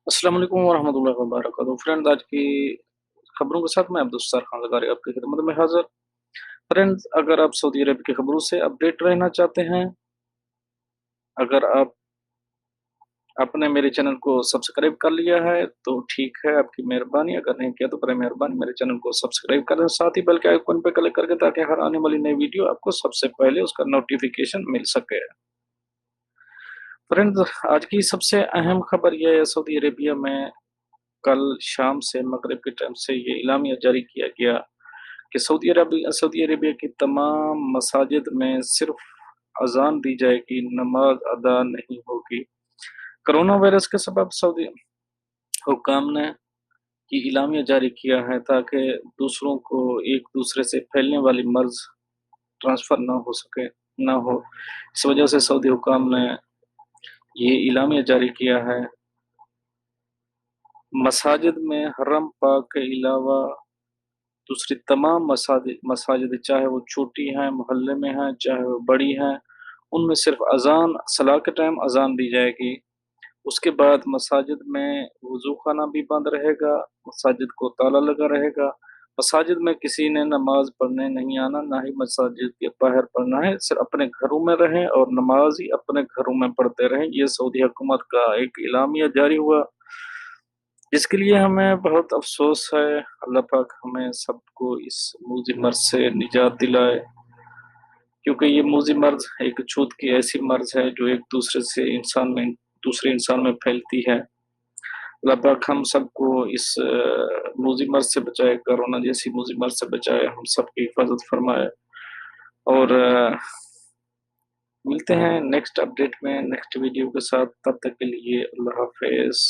अस्सलाम वालेकुम वरहमतुल्लाहि वबरकातुहू। फ्रेंड्स, आज की खबरों के साथ मैं अब्दुल खान ज़रदारी आपकी खिदमत में हाज़िर। फ्रेंड्स, अगर आप सऊदी अरब की खबरों से अपडेट रहना चाहते हैं, अगर आपने मेरे चैनल को सब्सक्राइब कर लिया है, तो ठीक है, आपकी मेहरबानी। अगर नहीं किया तो बड़े मेहरबानी मेरे चैनल को सब्सक्राइब कर दें, साथ ही बेल के आइकन पे क्लिक करके, ताकि हर आने वाली नई वीडियो आपको सबसे पहले उसका नोटिफ़िकेशन मिल सके। फ्रेंड्स, आज की सबसे अहम खबर ये है, सऊदी अरेबिया में कल शाम से मगरिब के टाइम से ये एलामिया जारी किया गया कि सऊदी अरेबिया की तमाम मसाजिद में सिर्फ अज़ान दी जाएगी, नमाज अदा नहीं होगी। कोरोना वायरस के सबब सऊदी हुक्काम ने ये एलामिया जारी किया है, ताकि दूसरों को एक दूसरे से फैलने वाली मर्ज़ ट्रांसफ़र ना हो। इस वजह से सऊदी हुक्काम ने ये एलामिया जारी किया है। मसाजिद में हरम पाक के अलावा दूसरी तमाम मसाजिद, चाहे वो छोटी हैं, मोहल्ले में हैं, चाहे वो बड़ी हैं, उनमें सिर्फ़ अज़ान सलाह के टाइम अज़ान दी जाएगी। उसके बाद मसाजिद में वज़ूख़ाना भी बंद रहेगा, मसाजिद को ताला लगा रहेगा। मसाजिद में किसी ने नमाज़ पढ़ने नहीं आना, ना ही मसाजिद के बाहर पढ़ना है, सिर्फ़ अपने घरों में रहें और नमाज़ ही अपने घरों में पढ़ते रहें। ये सऊदी हुकूमत का एक एलामिया जारी हुआ, जिसके लिए हमें बहुत अफ़सोस है। अल्लाह पाक हमें सबको इस मूज़ी मर्ज़ से निजात दिलाए, क्योंकि ये मूज़ी मर्ज़ एक छूत की ऐसी मर्ज़ है जो एक दूसरे इंसान में फैलती है। अल्लाह पाक हम सबको इस मूज़ी मर्ज़ से बचाए, कोरोना जैसी मूज़ी मर्ज़ से बचाए, हम सबकी हिफ़ाज़त फ़रमाए। और मिलते हैं नेक्स्ट अपडेट में, नेक्स्ट वीडियो के साथ। तब तक के लिए अल्लाह हाफ़िज़।